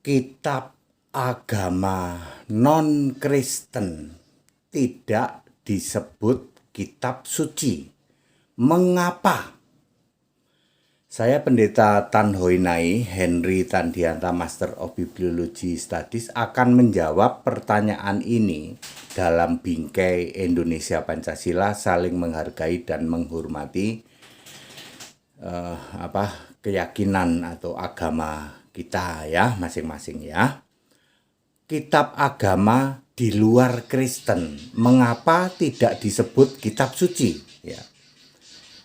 Kitab agama non-Kristen tidak disebut kitab suci. Mengapa? Saya Pendeta Tan Hoi Nai, Henry Tandianta Master of Bibliology Studies akan menjawab pertanyaan ini dalam bingkai Indonesia Pancasila saling menghargai dan menghormati keyakinan atau agama kita ya masing-masing ya. Kitab agama di luar Kristen, mengapa tidak disebut kitab suci ya?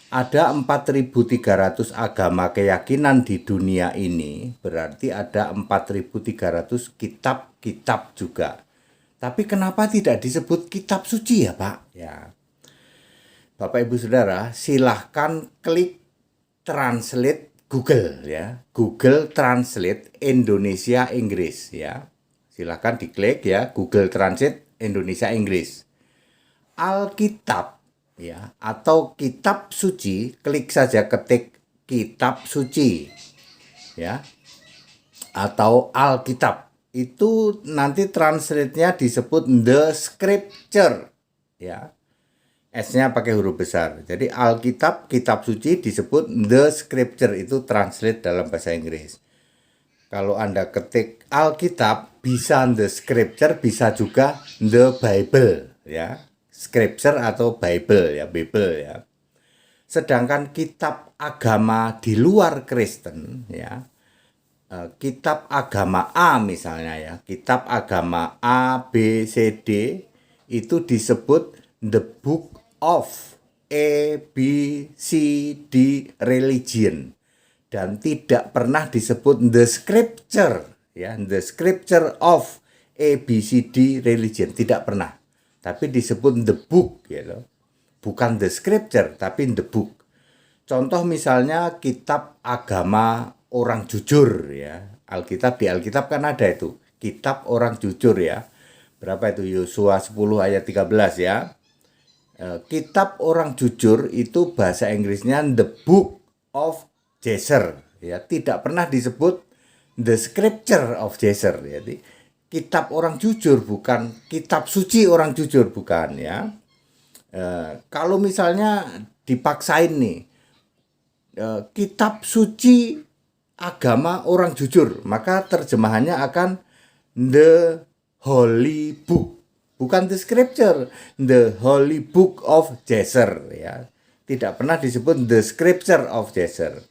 Ada 4.300 agama keyakinan di dunia ini, berarti ada 4.300 kitab-kitab juga. Tapi kenapa tidak disebut kitab suci ya Pak? Ya. Bapak Ibu Saudara, silahkan klik translate Google ya. Google Translate Indonesia Inggris ya. Silahkan diklik ya, Google Translate Indonesia Inggris. Alkitab ya atau kitab suci, klik saja ketik kitab suci ya atau Alkitab, itu nanti translate-nya disebut the scripture ya, S-nya pakai huruf besar. Jadi Alkitab, kitab suci disebut the scripture, itu translate dalam bahasa Inggris. Kalau Anda ketik Alkitab, bisa the scripture, bisa juga the Bible ya. Scripture atau Bible ya, Bible ya. Sedangkan kitab agama di luar Kristen ya, kitab agama A misalnya ya, kitab agama A, B, C, D itu disebut the book of A, B, C, D religion, dan tidak pernah disebut the scripture ya, the scripture of A, B, C, D religion, tidak pernah. Tapi disebut the book gitu. Bukan the scripture tapi the book. Contoh misalnya kitab agama orang jujur ya. Alkitab, di Alkitab kan ada itu kitab orang jujur ya. Berapa itu? Yosua 10 ayat 13 ya. Kitab orang jujur itu bahasa Inggrisnya the book of Jasher ya, tidak pernah disebut the scripture of Jasher. Jadi kitab orang jujur, bukan kitab suci orang jujur, bukan ya. Kalau misalnya dipaksain nih kitab suci agama orang jujur, maka terjemahannya akan the holy book, bukan the scripture, the holy book of Jasher ya. Tidak pernah disebut the scripture of Jasher.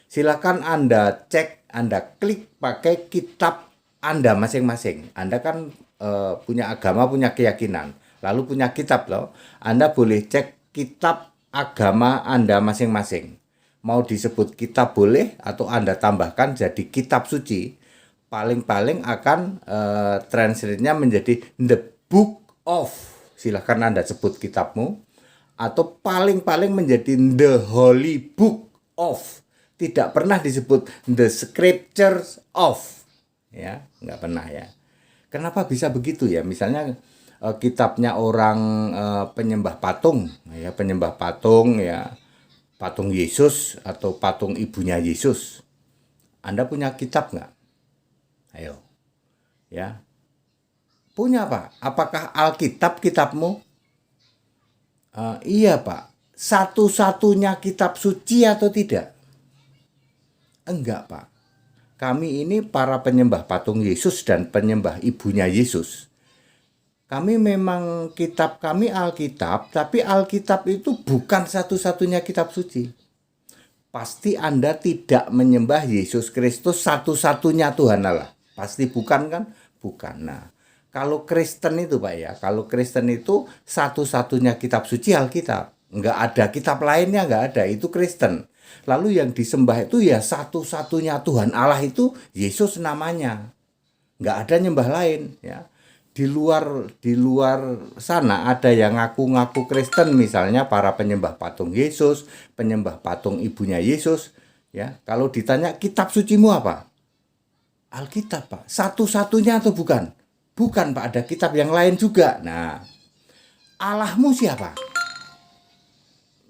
Silakan Anda cek, Anda klik pakai kitab Anda masing-masing. Anda kan punya agama, punya keyakinan, lalu punya kitab loh. Anda boleh cek kitab agama Anda masing-masing. Mau disebut kitab boleh, atau Anda tambahkan jadi kitab suci. Paling-paling akan translate-nya menjadi the book of, silahkan Anda sebut kitabmu, atau paling-paling menjadi the holy book of. Tidak pernah disebut the scriptures of ya, nggak pernah ya. Kenapa bisa begitu ya? Misalnya kitabnya orang penyembah patung ya, penyembah patung ya, patung Yesus atau patung ibunya Yesus. Anda punya kitab nggak? Ayo ya, punya Pak. Apakah Alkitab kitabmu? Iya Pak. Satu-satunya kitab suci atau tidak? Enggak Pak. Kami ini para penyembah patung Yesus dan penyembah ibunya Yesus. Kami memang kitab kami Alkitab, tapi Alkitab itu bukan satu-satunya kitab suci. Pasti Anda tidak menyembah Yesus Kristus satu-satunya Tuhan Allah. Pasti bukan kan? Bukan. Nah, kalau Kristen itu Pak ya, kalau Kristen itu satu-satunya kitab suci Alkitab. Enggak ada kitab lainnya, enggak ada. Itu Kristen. Lalu yang disembah itu ya satu-satunya Tuhan Allah, itu Yesus namanya. Nggak ada nyembah lain ya. Di luar sana ada yang ngaku-ngaku Kristen, misalnya para penyembah patung Yesus, penyembah patung ibunya Yesus ya. Kalau ditanya kitab sucimu apa? Alkitab Pak. Satu-satunya atau bukan? Bukan Pak, ada kitab yang lain juga. Nah, Allahmu siapa?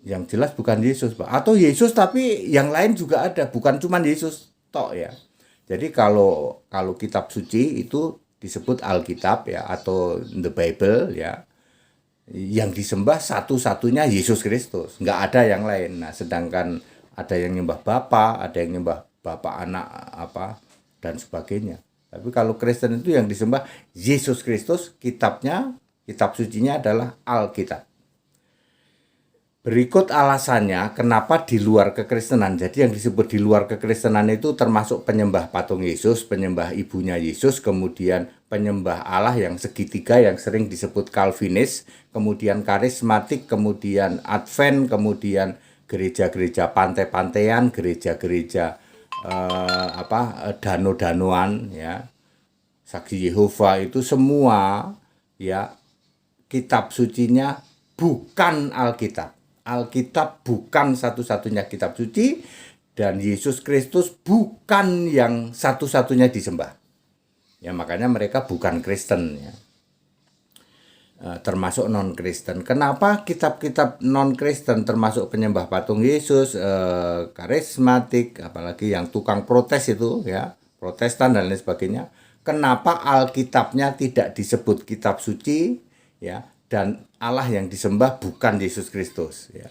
Yang jelas bukan Yesus Pak. Atau Yesus tapi yang lain juga ada, bukan cuma Yesus tok ya. Jadi kalau kitab suci itu disebut Alkitab ya, atau the Bible ya, yang disembah satu-satunya Yesus Kristus, nggak ada yang lain. Nah, sedangkan ada yang nyembah Bapa, ada yang nyembah Bapa, Anak, apa dan sebagainya. Tapi kalau Kristen itu yang disembah Yesus Kristus, kitabnya, kitab sucinya adalah Alkitab. Berikut alasannya kenapa di luar kekristenan. Jadi yang disebut di luar kekristenan itu termasuk penyembah patung Yesus, penyembah ibunya Yesus, kemudian penyembah Allah yang segitiga yang sering disebut Calvinis, kemudian karismatik, kemudian Advent, kemudian gereja-gereja pantai-pantaian, gereja-gereja dano-danoan ya. Saksi Yehova itu semua ya, kitab sucinya bukan Alkitab. Alkitab bukan satu-satunya kitab suci, dan Yesus Kristus bukan yang satu-satunya disembah. Ya, makanya mereka bukan Kristen ya. Termasuk non-Kristen. Kenapa kitab-kitab non-Kristen termasuk penyembah patung Yesus, karismatik, apalagi yang tukang protes itu ya, Protestan dan lain sebagainya. Kenapa Alkitabnya tidak disebut kitab suci ya, dan Allah yang disembah bukan Yesus Kristus ya.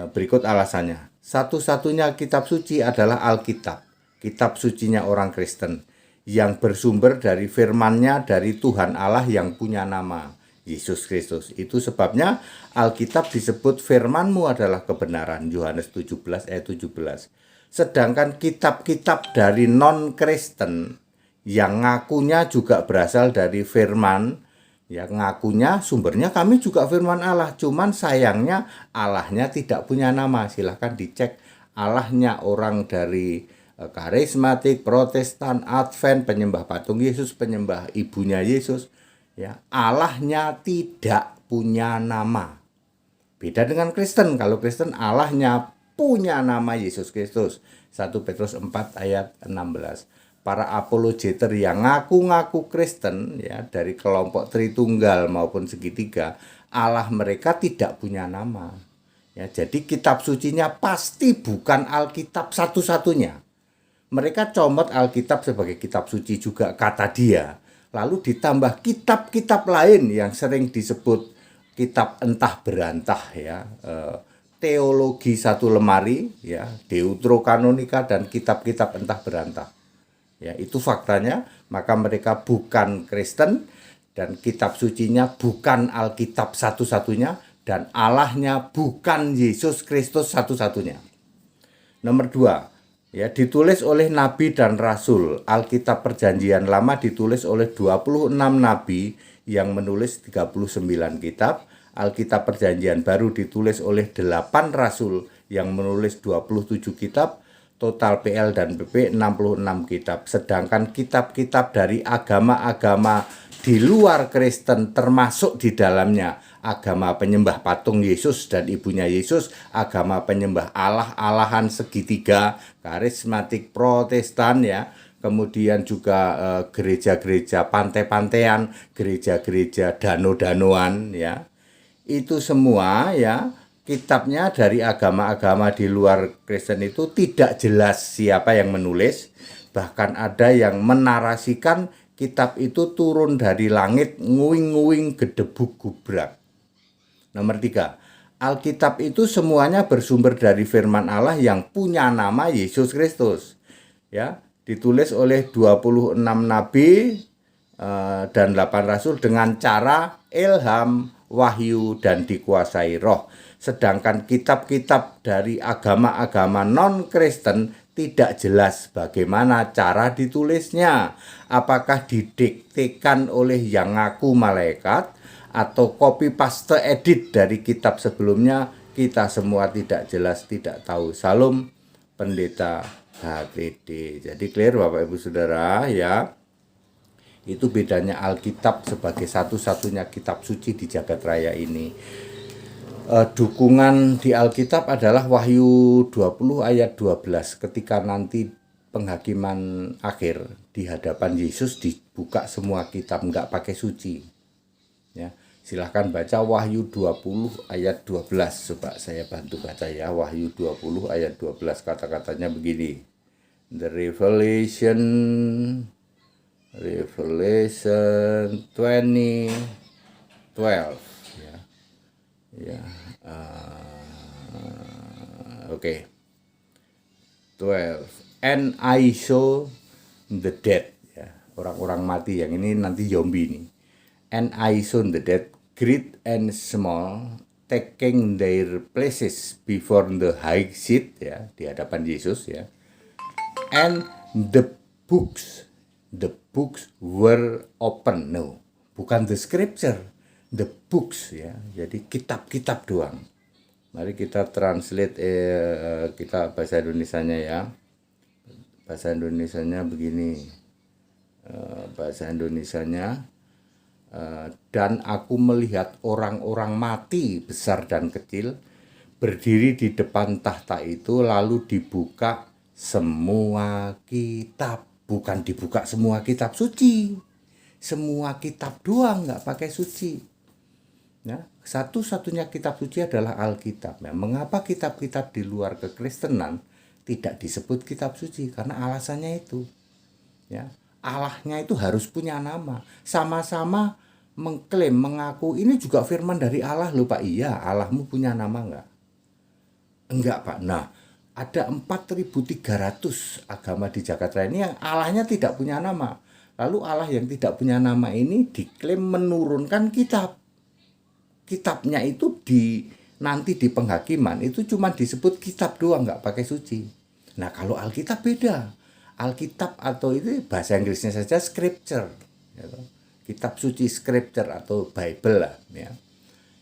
Berikut alasannya. Satu-satunya kitab suci adalah Alkitab, kitab sucinya orang Kristen, yang bersumber dari firman-Nya dari Tuhan Allah yang punya nama Yesus Kristus. Itu sebabnya Alkitab disebut firman-Mu adalah kebenaran, Yohanes 17 ayat 17. Sedangkan kitab-kitab dari non-Kristen yang ngakunya juga berasal dari firman, ya ngakunya sumbernya kami juga firman Allah, cuman sayangnya Allahnya tidak punya nama. Silahkan dicek Allahnya orang dari karismatik, Protestan, Advent, penyembah patung Yesus, penyembah ibunya Yesus, ya Allahnya tidak punya nama. Beda dengan Kristen. Kalau Kristen Allahnya punya nama Yesus Kristus. 1 Petrus 4 ayat 16. Para apologeter yang ngaku-ngaku Kristen ya, dari kelompok Tritunggal maupun segitiga, Allah mereka tidak punya nama. Ya, jadi kitab sucinya pasti bukan Alkitab satu-satunya. Mereka comot Alkitab sebagai kitab suci juga kata dia. Lalu ditambah kitab-kitab lain yang sering disebut kitab entah berantah ya, teologi satu lemari ya, Deuterokanonika dan kitab-kitab entah berantah. Ya, itu faktanya. Maka mereka bukan Kristen, dan kitab sucinya bukan Alkitab satu-satunya, dan Allahnya bukan Yesus Kristus satu-satunya. Nomor 2, ya, ditulis oleh nabi dan rasul. Alkitab Perjanjian Lama ditulis oleh 26 nabi yang menulis 39 kitab. Alkitab Perjanjian Baru ditulis oleh 8 rasul yang menulis 27 kitab. Total PL dan PP 66 kitab. Sedangkan kitab-kitab dari agama-agama di luar Kristen termasuk di dalamnya agama penyembah patung Yesus dan ibunya Yesus, agama penyembah Allah-alahan segitiga, karismatik, Protestan ya, kemudian juga gereja-gereja pantai-pantaian, gereja-gereja dano-danoan ya. Itu semua ya, kitabnya dari agama-agama di luar Kristen itu tidak jelas siapa yang menulis. Bahkan ada yang menarasikan kitab itu turun dari langit, nguing-nguing gedebuk gubrak. Nomor 3, Alkitab itu semuanya bersumber dari firman Allah yang punya nama Yesus Kristus. Ya, ditulis oleh 26 nabi dan 8 rasul dengan cara ilham, wahyu, dan dikuasai roh. Sedangkan kitab-kitab dari agama-agama non-Kristen tidak jelas bagaimana cara ditulisnya. Apakah didiktekan oleh yang ngaku malaikat atau copy paste edit dari kitab sebelumnya, kita semua tidak jelas, tidak tahu. Salam Pendeta HTD. Jadi clear Bapak Ibu Saudara ya. Itu bedanya Alkitab sebagai satu-satunya kitab suci di jagat raya ini. Dukungan di Alkitab adalah Wahyu 20 ayat 12. Ketika nanti penghakiman akhir di hadapan Yesus dibuka semua kitab, nggak pakai suci. Ya, silahkan baca Wahyu 20 ayat 12. Coba saya bantu baca ya, Wahyu 20 ayat 12, kata-katanya begini. The Revelation 2012 ya. Ya. Oke. 12. And I saw the dead ya. Orang-orang mati yang ini nanti zombie nih. And I saw the dead, great and small, taking their places before the high seat ya, di hadapan Yesus ya. And the books were open. No, bukan the scripture, the books ya. Jadi kitab-kitab doang. Mari kita translate kita bahasa Indonesianya ya. Bahasa Indonesianya begini. Bahasa Indonesianya, dan aku melihat orang-orang mati besar dan kecil berdiri di depan tahta itu, lalu dibuka semua kitab. Bukan dibuka semua kitab suci, semua kitab doang, nggak pakai suci ya. Satu-satunya kitab suci adalah Alkitab ya. Mengapa kitab-kitab di luar kekristenan tidak disebut kitab suci? Karena alasannya itu ya, Allahnya itu harus punya nama. Sama-sama mengklaim, mengaku ini juga firman dari Allah loh Pak. Iya, Allahmu punya nama enggak? Enggak Pak. Nah, ada 4.300 agama di Jakarta ini yang Allahnya tidak punya nama. Lalu Allah yang tidak punya nama ini diklaim menurunkan kitab. Kitabnya itu nanti di penghakiman itu cuma disebut kitab doang, nggak pakai suci. Nah, kalau Alkitab beda. Alkitab atau itu bahasa Inggrisnya saja scripture. Gitu. Kitab suci scripture atau Bible lah ya.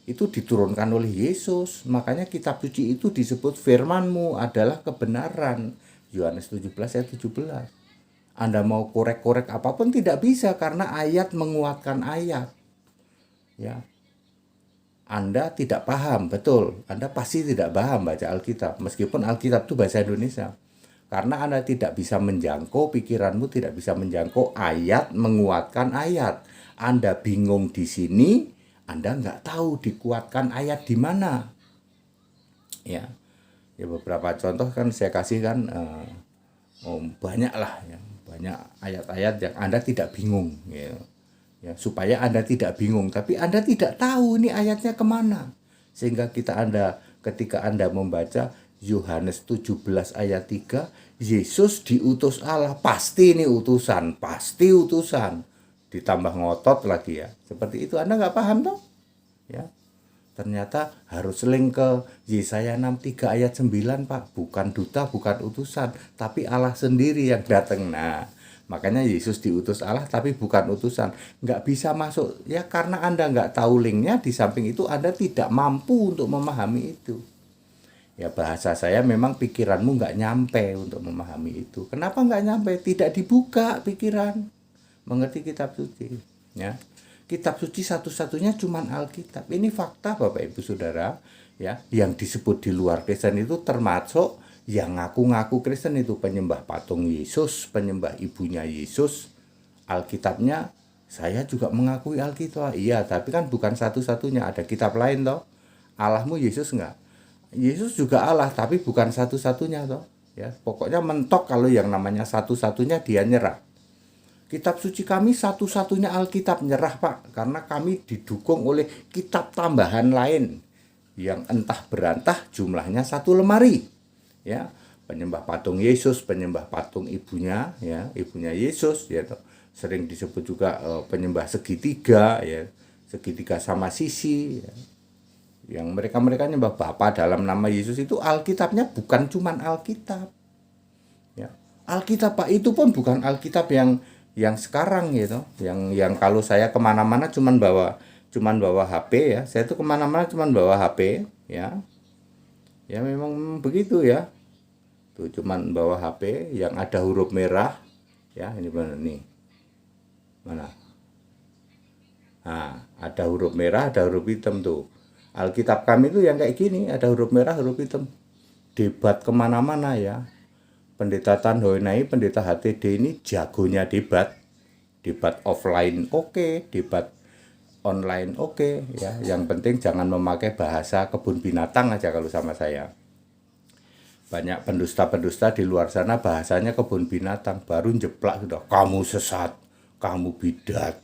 Itu diturunkan oleh Yesus. Makanya kitab suci itu disebut firman-Mu adalah kebenaran. Yohanes 17 ayat 17. Anda mau korek-korek apapun tidak bisa karena ayat menguatkan ayat. Ya. Anda tidak paham, betul. Anda pasti tidak paham baca Alkitab. Meskipun Alkitab itu bahasa Indonesia. Karena Anda tidak bisa menjangkau, pikiranmu tidak bisa menjangkau ayat menguatkan ayat. Anda bingung di sini, Anda nggak tahu dikuatkan ayat di mana. Ya, beberapa contoh kan saya kasih kan banyak lah ya, banyak ayat-ayat yang Anda tidak bingung ya. Ya, supaya Anda tidak bingung, tapi Anda tidak tahu ini ayatnya kemana. Sehingga ketika Anda membaca Yohanes 17 ayat 3, Yesus diutus Allah, pasti ini utusan, pasti utusan. Ditambah ngotot lagi ya. Seperti itu Anda nggak paham toh? Ya. Ternyata harus link ke Yesaya 63 ayat 9 Pak. Bukan duta, bukan utusan, tapi Allah sendiri yang datang. Nah, makanya Yesus diutus Allah tapi bukan utusan. Nggak bisa masuk ya karena Anda nggak tahu linknya. Di samping itu Anda tidak mampu untuk memahami itu. Ya bahasa saya memang pikiranmu nggak nyampe untuk memahami itu. Kenapa nggak nyampe? Tidak dibuka pikiran mengerti kitab suci ya. Kitab suci satu-satunya cuman Alkitab. Ini fakta Bapak Ibu Saudara ya. Yang disebut di luar Kristen itu termasuk yang ngaku-ngaku Kristen itu penyembah patung Yesus, penyembah ibunya Yesus. Alkitabnya saya juga mengakui Alkitab. Iya, tapi kan bukan satu-satunya, ada kitab lain toh. Allahmu Yesus enggak? Yesus juga Allah, tapi bukan satu-satunya toh. Ya, pokoknya mentok kalau yang namanya satu-satunya dia nyerah. Kitab suci kami satu-satunya Alkitab, nyerah Pak, karena kami didukung oleh kitab tambahan lain yang entah berantah jumlahnya satu lemari. Ya, penyembah patung Yesus, penyembah patung ibunya ya, ibunya Yesus ya, sering disebut juga penyembah segitiga ya, segitiga sama sisi ya. Yang mereka nyembah Bapa dalam nama Yesus itu Alkitabnya bukan cuman Alkitab. Ya. Alkitab Pak itu pun bukan Alkitab yang sekarang gitu, yang kalau saya kemana-mana cuman bawa HP ya, saya tuh kemana-mana cuman bawa HP ya, ya memang begitu ya, tuh cuman bawa HP yang ada huruf merah ya, ini mana nih, mana, nah ada huruf merah, ada huruf hitam tuh, Alkitab kami tuh yang kayak gini, ada huruf merah, huruf hitam, debat kemana-mana ya. Pendeta Tan Hoi Nai, pendeta HTD ini jagonya debat offline oke, debat online oke, ya. Yang penting jangan memakai bahasa kebun binatang aja kalau sama saya. Banyak pendusta-pendusta di luar sana bahasanya kebun binatang, baru jeplak sudah kamu sesat, kamu bidat.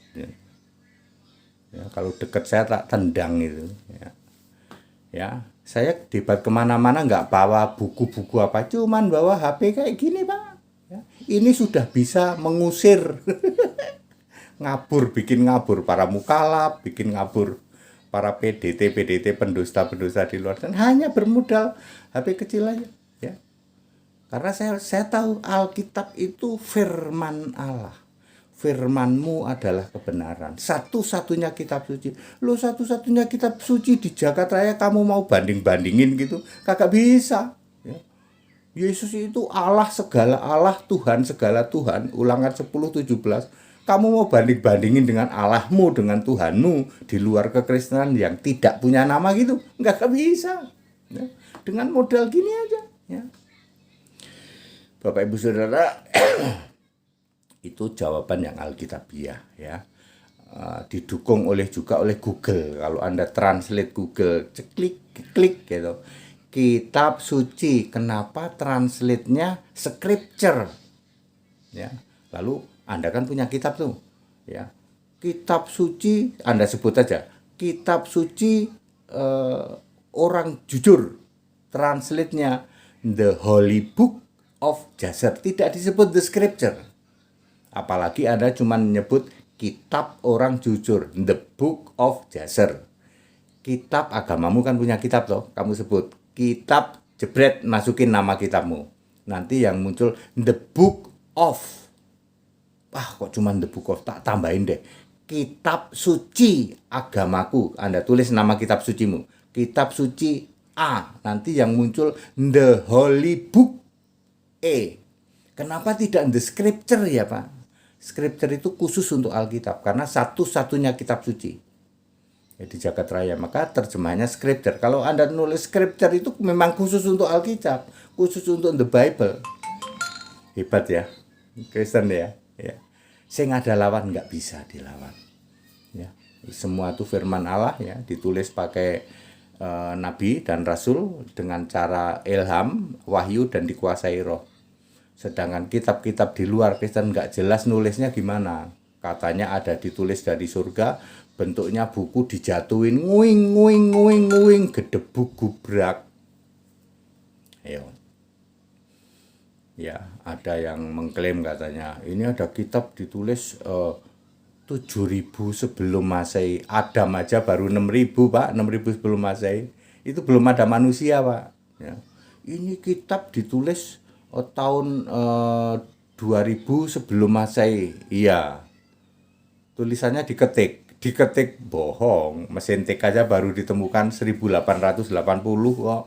Ya, kalau deket saya tak tendang itu. Ya, saya debat kemana-mana nggak bawa buku-buku apa, cuman bawa HP kayak gini Pak. Ya, ini sudah bisa mengusir ngabur, bikin ngabur para mukalaf, bikin ngabur para PDT pendusta-pendusta di luar sana hanya bermodal HP kecil aja. Ya, karena saya tahu Alkitab itu firman Allah. Firmanmu adalah kebenaran. Satu-satunya kitab suci. Lo satu-satunya kitab suci di jagat raya kamu mau banding-bandingin gitu? Kagak bisa. Ya. Yesus itu Allah segala Allah, Tuhan segala Tuhan. Ulangan 10:17. Kamu mau banding-bandingin dengan Allahmu, dengan Tuhanmu di luar kekristenan yang tidak punya nama gitu? Nggak bisa. Ya. Dengan modal gini aja. Ya. Bapak Ibu Saudara, itu jawaban yang alkitabiah ya. Didukung juga oleh Google. Kalau Anda translate Google, klik gitu. Kitab suci, kenapa translate-nya scripture? Ya. Lalu Anda kan punya kitab tuh, ya. Kitab suci, Anda sebut aja. Kitab suci orang jujur. Translate-nya The Holy Book of Jasher, tidak disebut the scripture. Apalagi Anda cuma menyebut kitab orang jujur, the book of Jasher. Kitab agamamu kan punya kitab loh, kamu sebut kitab jebret, masukin nama kitabmu. Nanti yang muncul the book of. Kok cuma the book of, tak tambahin deh. Kitab suci agamaku, Anda tulis nama kitab sucimu. Kitab suci A, nanti yang muncul the holy book E. Kenapa tidak the scripture ya Pak? Scripture itu khusus untuk Alkitab karena satu-satunya kitab suci ya, di jagat raya. Maka terjemahannya scripture. Kalau Anda nulis scripture itu memang khusus untuk Alkitab, khusus untuk the Bible. Hebat ya, Kristen ya. Ya. Sing ada lawan nggak bisa dilawan. Ya. Semua itu firman Allah ya, ditulis pakai nabi dan rasul dengan cara ilham, wahyu dan dikuasai roh. Sedangkan kitab-kitab di luar Kristen nggak jelas nulisnya gimana. Katanya ada ditulis dari surga, bentuknya buku dijatuhin, nguing, gedebuk gubrak. Ayo. Ya, ada yang mengklaim katanya, ini ada kitab ditulis 7.000 sebelum Masehi. Adam aja baru 6.000 Pak, 6.000 sebelum Masehi. Itu belum ada manusia Pak. Ya. Ini kitab ditulis tahun 2000 sebelum Masehi. Iya. Tulisannya diketik bohong. Mesin tik aja baru ditemukan 1880 kok.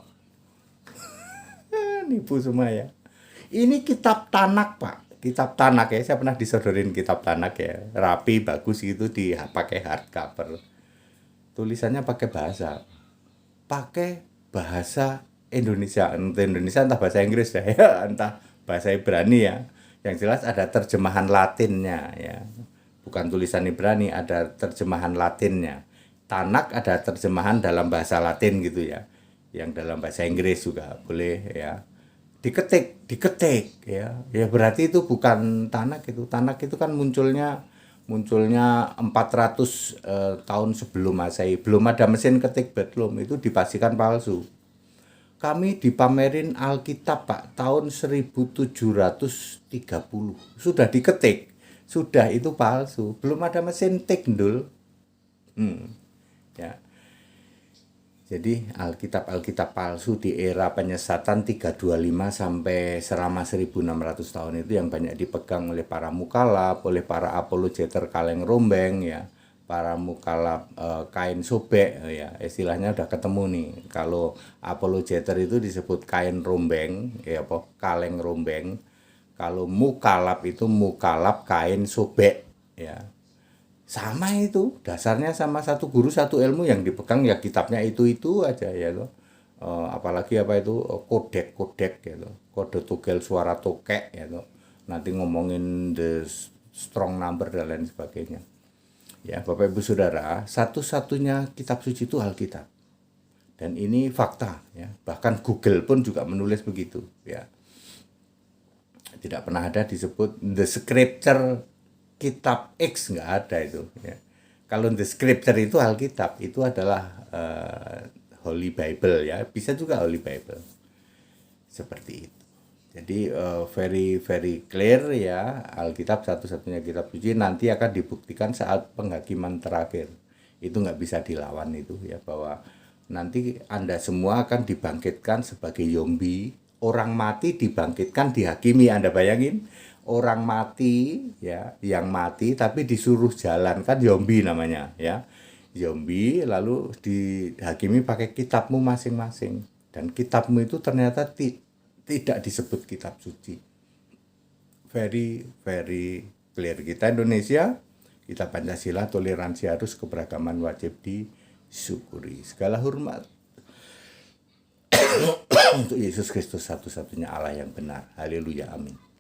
Nipu semua ya. Ini kitab Tanak Pak. Kitab Tanak ya. Saya pernah disodorin kitab Tanak ya. Rapi, bagus gitu, dipakai hardcover. Tulisannya pakai bahasa Indonesia, entah bahasa Inggris ya, entah bahasa Ibrani ya. Yang jelas ada terjemahan Latinnya ya. Bukan tulisan Ibrani, ada terjemahan Latinnya. Tanak ada terjemahan dalam bahasa Latin gitu ya. Yang dalam bahasa Inggris juga boleh ya. Diketik ya. Ya berarti itu bukan Tanak itu. Tanak itu kan munculnya 400 tahun sebelum Masehi. Belum ada mesin ketik belum, itu dipastikan palsu. Kami dipamerin Alkitab Pak tahun 1730. Sudah diketik, sudah itu palsu. Belum ada mesin tik ndul. Ya. Jadi Alkitab palsu di era penyesatan 325 sampai selama 1600 tahun itu yang banyak dipegang oleh para mukalaf, oleh para apologeter kaleng rombeng ya. Para mukalaf kain sobek ya, istilahnya udah ketemu nih. Kalau apologeter itu disebut kain rombeng ya, kaleng rombeng. Kalau mukalaf itu mukalaf kain sobek ya. Sama itu, dasarnya sama, satu guru satu ilmu, yang dipegang ya kitabnya itu aja ya loh. Apalagi apa itu kodek gitu, kode tugel suara tokek ya loh. Nanti ngomongin the strong number dan lain sebagainya. Ya, Bapak Ibu Saudara, satu-satunya kitab suci itu Alkitab. Dan ini fakta ya. Bahkan Google pun juga menulis begitu ya. Tidak pernah ada disebut the scripture kitab X, nggak ada itu ya. Kalau the scripture itu Alkitab, itu adalah Holy Bible ya, bisa juga Holy Bible seperti itu. Jadi very very clear ya, Alkitab satu-satunya kitab suci, nanti akan dibuktikan saat penghakiman terakhir. Itu nggak bisa dilawan itu ya, bahwa nanti Anda semua akan dibangkitkan sebagai zombie. Orang mati dibangkitkan, dihakimi. Anda bayangin, orang mati ya, yang mati tapi disuruh jalan, kan zombie namanya ya. Zombie lalu dihakimi pakai kitabmu masing-masing. Dan kitabmu itu ternyata tidak disebut kitab suci. Very very clear. Kita Indonesia, kita Pancasila, toleransi harus, keberagaman wajib disyukuri. Segala hormat untuk Yesus Kristus, satu-satunya Allah yang benar. Haleluya, amin.